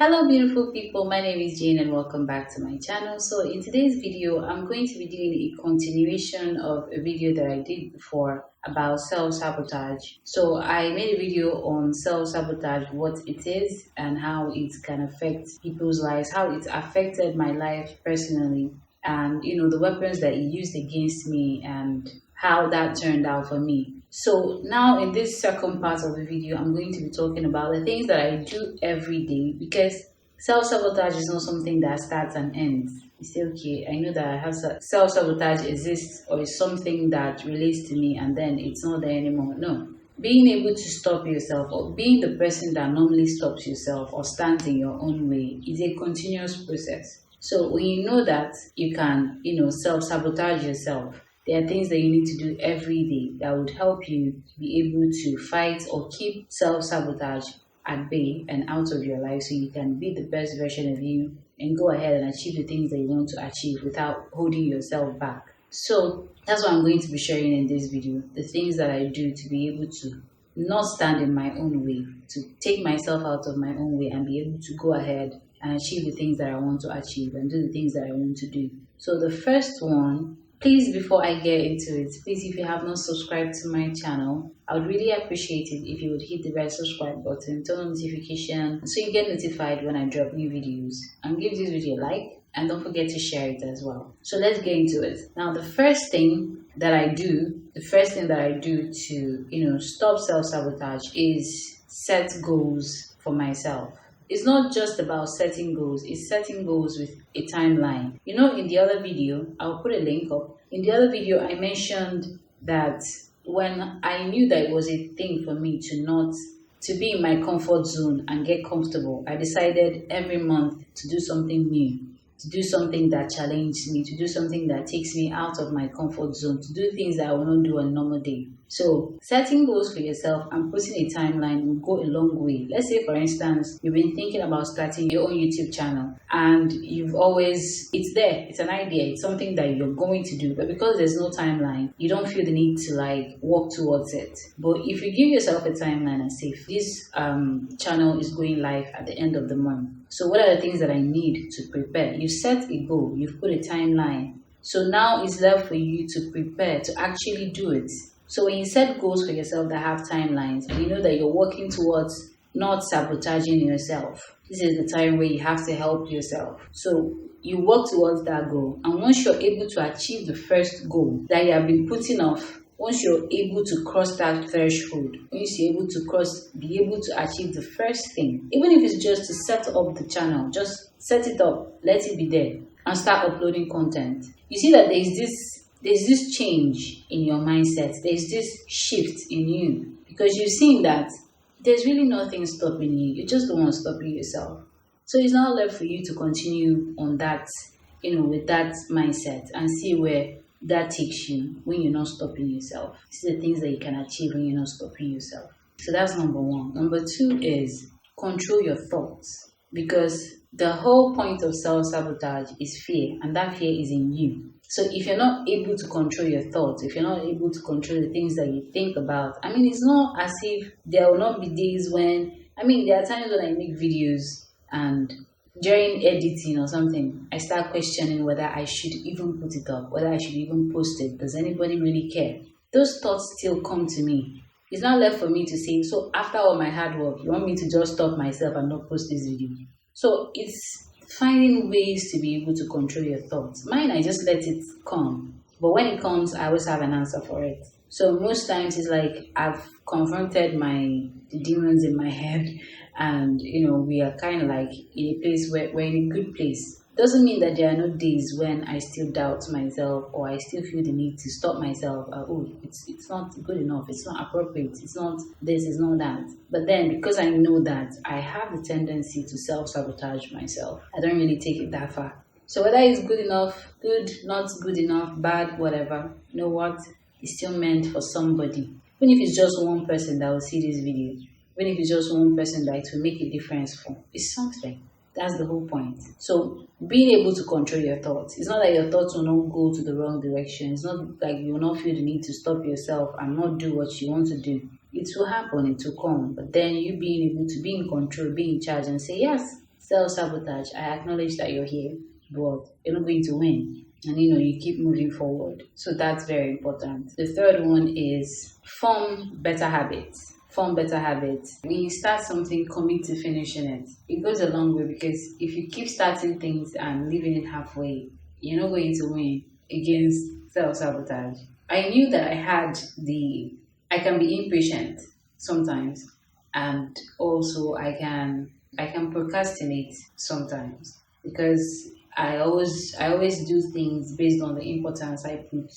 Hello beautiful people, my name is Jane and welcome back to my channel. So in today's video, I'm going to be doing a continuation of a video that I did before about self-sabotage. So I made a video on self-sabotage, what it is and how it can affect people's lives, how it affected my life personally, and the weapons that it used against me and how that turned out for me. So now in this second part of the video, I'm going to be talking about the things that I do every day, because self-sabotage is not something that starts and ends. You say, okay, I know that I have self-sabotage exists or is something that relates to me and then it's not there anymore. No. Being able to stop yourself or being the person that normally stops yourself or stands in your own way is a continuous process. So when you know that you can, self-sabotage yourself, there are things that you need to do every day that would help you be able to fight or keep self-sabotage at bay and out of your life so you can be the best version of you and go ahead and achieve the things that you want to achieve without holding yourself back. So that's what I'm going to be sharing in this video, the things that I do to be able to not stand in my own way, to take myself out of my own way and be able to go ahead and achieve the things that I want to achieve and do the things that I want to do. So the first one, please, before I get into it, please, if you have not subscribed to my channel, I would really appreciate it if you would hit the red subscribe button, turn on notification so you get notified when I drop new videos, and give this video a like and don't forget to share it as well. So let's get into it. Now, the first thing that I do to, stop self-sabotage is set goals for myself. It's not just about setting goals, it's setting goals with a timeline. In the other video, I'll put a link up. In the other video, I mentioned that when I knew that it was a thing for me to be in my comfort zone and get comfortable, I decided every month to do something new, to do something that challenges me, to do something that takes me out of my comfort zone, to do things that I will not do on a normal day. So setting goals for yourself and putting a timeline will go a long way. Let's say, for instance, you've been thinking about starting your own YouTube channel and it's there, it's an idea, it's something that you're going to do, but because there's no timeline, you don't feel the need to work towards it. But if you give yourself a timeline and say, this channel is going live at the end of the month, so what are the things that I need to prepare? You've set a goal, you've put a timeline. So now it's left for you to prepare, to actually do it. So when you set goals for yourself that have timelines, and you know that you're working towards not sabotaging yourself, this is the time where you have to help yourself. So you work towards that goal. And once you're able to achieve the first goal that you have been putting off, once you're able to cross that threshold, once you're able to be able to achieve the first thing, even if it's just to set up the channel, just set it up, let it be there, and start uploading content. You see that there's this change in your mindset, there's this shift in you, because you've seen that there's really nothing stopping you, you just don't want to stop yourself. So it's now left for you to continue on that, with that mindset and see where that takes you when you're not stopping yourself. See the things that you can achieve when you're not stopping yourself. So that's number one. Number two is control your thoughts, because the whole point of self-sabotage is fear, and that fear is in you. So if you're not able to control your thoughts, if you're not able to control the things that you think about, it's not as if there will not be days when, there are times when I make videos and during editing or something, I start questioning whether I should even put it up, whether I should even post it. Does anybody really care? Those thoughts still come to me. It's not left for me to say, so after all my hard work, you want me to just stop myself and not post this video? So it's finding ways to be able to control your thoughts. Mine, I just let it come. But when it comes, I always have an answer for it. So most times it's like I've confronted the demons in my head, and we are kind of like in a place where we're in a good place. Doesn't mean that there are no days when I still doubt myself or I still feel the need to stop myself. It's not good enough, it's not appropriate, it's not this, it's not that. But then because I know that I have the tendency to self-sabotage myself, I don't really take it that far. So whether it's good enough, good, not good enough, bad, whatever, you know what? It's still meant for somebody. Even if it's just one person that will see this video, even if it's just one person that it will make a difference for, it's something. That's the whole point. So being able to control your thoughts. It's not that your thoughts will not go to the wrong direction. It's not like you will not feel the need to stop yourself and not do what you want to do. It will happen, it will come. But then you being able to be in control, be in charge and say, yes, self-sabotage. I acknowledge that you're here, but you're not going to win. And you keep moving forward. So that's very important. The third one is form better habits. Form better habits. When you start something, commit to finishing it. It goes a long way, because if you keep starting things and leaving it halfway, you're not going to win against self-sabotage. I knew that I can be impatient sometimes, and also I can procrastinate sometimes, because I always do things based on the importance I put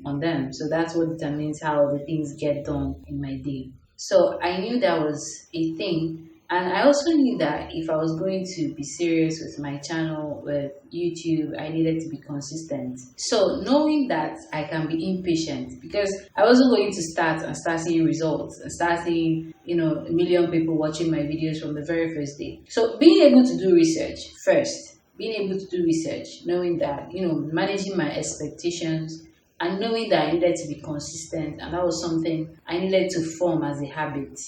on them. So that's what determines how the things get done in my day. So I knew that was a thing. And I also knew that if I was going to be serious with my channel, with YouTube, I needed to be consistent. So knowing that I can be impatient, because I wasn't going to start seeing results and start seeing, a million people watching my videos from the very first day. So being able to do research first, knowing that, managing my expectations, and knowing that I needed to be consistent, and that was something I needed to form as a habit,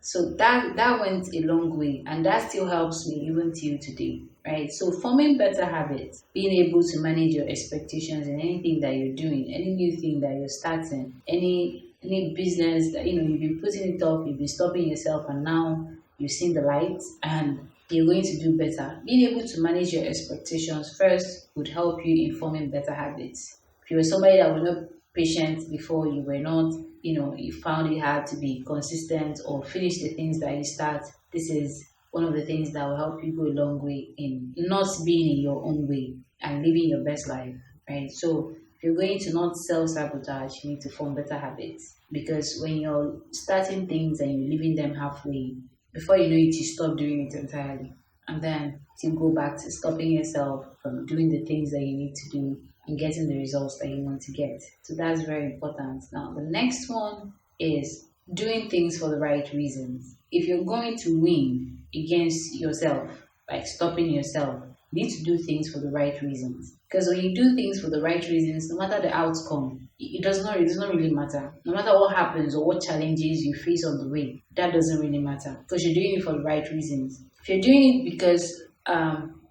So that went a long way, and that still helps me even till today, right? So forming better habits, being able to manage your expectations in anything that you're doing, any new thing that you're starting, any business that you've been putting it off, you've been stopping yourself, and now you've seen the light and you're going to do better. Being able to manage your expectations first would help you in forming better habits. If you were somebody that was not patient before, you were not, you found it hard to be consistent or finish the things that you start, this is one of the things that will help you go a long way in not being in your own way and living your best life, right? So if you're going to not self-sabotage, you need to form better habits, because when you're starting things and you're leaving them halfway, before you know it, you stop doing it entirely. And then you go back to stopping yourself from doing the things that you need to do and getting the results that you want to get. So that's very important. Now, the next one is doing things for the right reasons. If you're going to win against yourself, like stopping yourself, you need to do things for the right reasons. Because when you do things for the right reasons, no matter the outcome, it does not really matter. No matter what happens or what challenges you face on the way, that doesn't really matter, because you're doing it for the right reasons. If you're doing it because,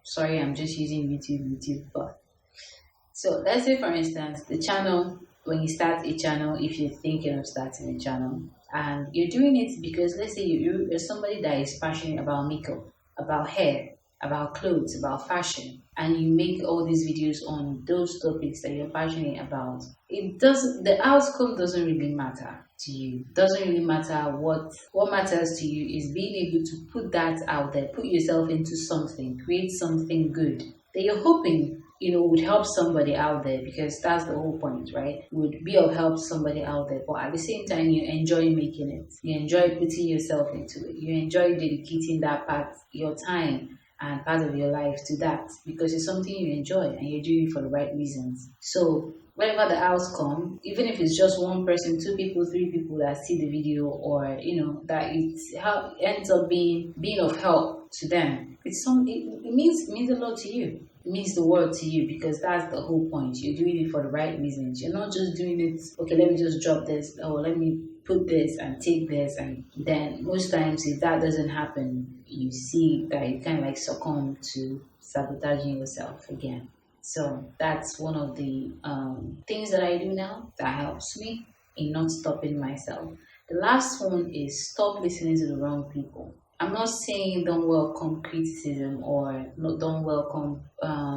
sorry, I'm just using YouTube, but so let's say, for instance, the channel, when you start a channel, if you're thinking of starting a channel, and you're doing it because, let's say you're somebody that is passionate about makeup, about hair, about clothes, about fashion, and you make all these videos on those topics that you're passionate about, the outcome doesn't really matter to you. Doesn't really matter. What matters to you is being able to put that out there, put yourself into something, create something good that you're hoping would help somebody out there, because that's the whole point, right? Would be of help to somebody out there, but at the same time, you enjoy making it. You enjoy putting yourself into it. You enjoy dedicating that part, your time and part of your life to that, because it's something you enjoy and you're doing it for the right reasons. So whatever the outcome, even if it's just one person, 2 people, 3 people that see the video, or that it ends up being of help to them, it means a lot to you. It means the world to you, because that's the whole point. You're doing it for the right reasons. You're not just doing it, okay, let me just drop this, or let me put this and take this, and then most times if that doesn't happen, you see that you kind of like succumb to sabotaging yourself again. So that's one of the things that I do now that helps me in not stopping myself. The last one is stop listening to the wrong people. I'm not saying don't welcome criticism or don't welcome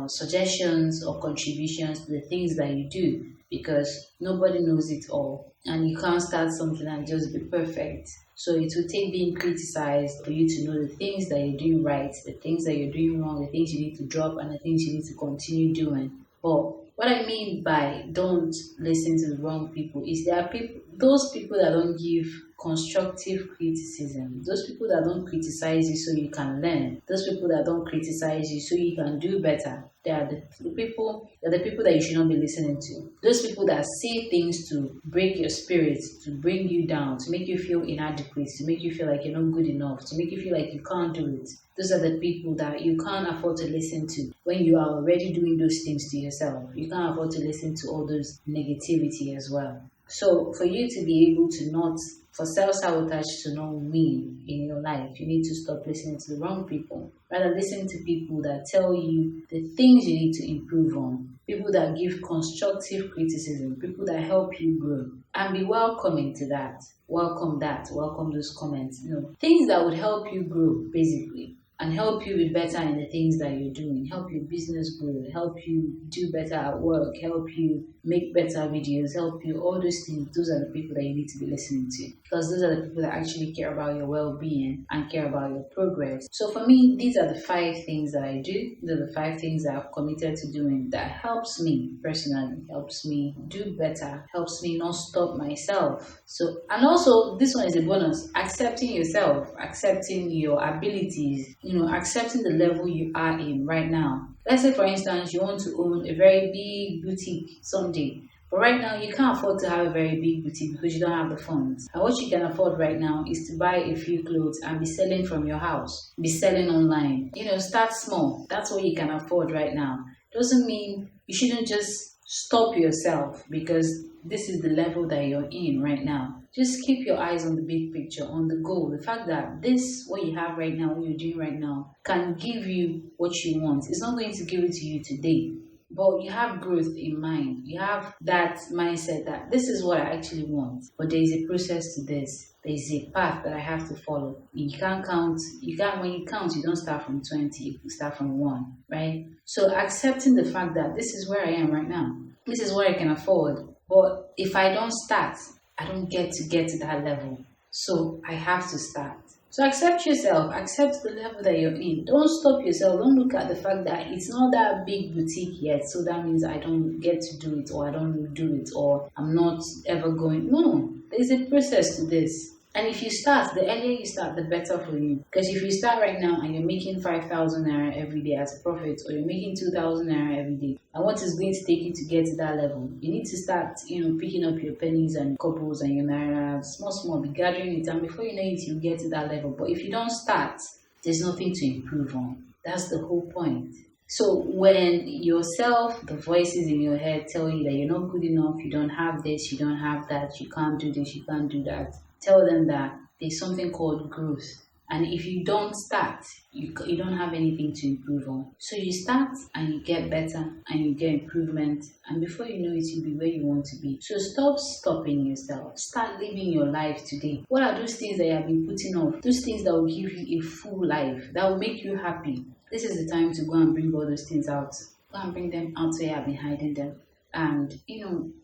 suggestions or contributions to the things that you do, because nobody knows it all, and you can't start something and just be perfect. So it will take being criticized for you to know the things that you're doing right, the things that you're doing wrong, the things you need to drop, and the things you need to continue doing. But what I mean by don't listen to the wrong people is there are those people that don't give constructive criticism, those people that don't criticize you so you can learn, those people that don't criticize you so you can do better. They are the people that you should not be listening to. Those people that say things to break your spirit, to bring you down, to make you feel inadequate, to make you feel like you're not good enough, to make you feel like you can't do it. Those are the people that you can't afford to listen to when you are already doing those things to yourself. You can't afford to listen to all those negativity as well. So for you to be able to not, for self-sabotage to not win in your life, you need to stop listening to the wrong people. Rather listen to people that tell you the things you need to improve on. People that give constructive criticism, people that help you grow. And be welcoming to that. Welcome that. Welcome those comments. Things that would help you grow, basically, and help you be better in the things that you're doing, help your business grow, help you do better at work, help you make better videos, help you, all those things. Those are the people that you need to be listening to, because those are the people that actually care about your well-being and care about your progress. So for me, these are the 5 things that I do. These are the 5 things that I've committed to doing that helps me personally, helps me do better, helps me not stop myself. So, and also this one is a bonus: accepting yourself, accepting your abilities, accepting the level you are in right now. Let's say, for instance, you want to own a very big boutique someday. But right now, you can't afford to have a very big boutique because you don't have the funds. And what you can afford right now is to buy a few clothes and be selling from your house, be selling online. Start small. That's what you can afford right now. Doesn't mean you shouldn't just stop yourself because this is the level that you're in right now. Just keep your eyes on the big picture, on the goal. The fact that this, what you have right now, what you're doing right now, can give you what you want. It's not going to give it to you today, but you have growth in mind. You have that mindset that this is what I actually want, but there is a process to this. There is a path that I have to follow. You can't count. When you count, you don't start from 20. You start from 1, right? So accepting the fact that this is where I am right now. This is what I can afford. But if I don't start, I don't get to that level. So I have to start. So accept yourself, accept the level that you're in. Don't stop yourself. Don't look at the fact that it's not that big boutique yet, so that means I don't get to do it, or I don't do it, or I'm not ever going. No, there's a process to this. And if you start, the earlier you start, the better for you. Because if you start right now and you're making 5,000 naira every day as a profit, or you're making 2,000 naira every day, and what is going to take you to get to that level, you need to start, picking up your pennies and couples and your naira, small, be gathering it, and before you know it, you get to that level. But if you don't start, there's nothing to improve on. That's the whole point. So when yourself, the voices in your head tell you that you're not good enough, you don't have this, you don't have that, you can't do this, you can't do that, tell them that there's something called growth. And if you don't start, you don't have anything to improve on. So you start and you get better and you get improvement. And before you know it, you'll be where you want to be. So stop stopping yourself. Start living your life today. What are those things that you have been putting off? Those things that will give you a full life, that will make you happy. This is the time to go and bring all those things out. Go and bring them out where you have been hiding them. And,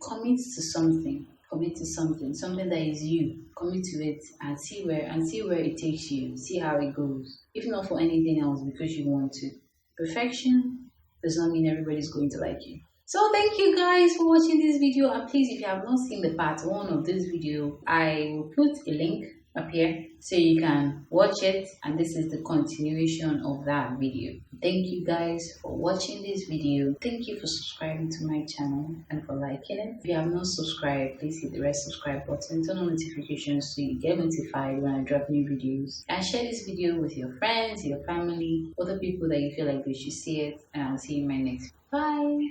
commit to something. Commit to something that is you. Commit to it and see where it takes you. See how it goes. If not for anything else, because you want to. Perfection does not mean everybody's going to like you. So thank you guys for watching this video, and please, if you have not seen the part 1 of this video, I will put a link up here so you can watch it, and this is the continuation of that video. Thank you guys for watching this video. Thank you for subscribing to my channel and for liking it. If you have not subscribed, please hit the red subscribe button, turn on notifications so you get notified when I drop new videos, and share this video with your friends, your family, other people that you feel like they should see it, and I'll see you in my next. Bye.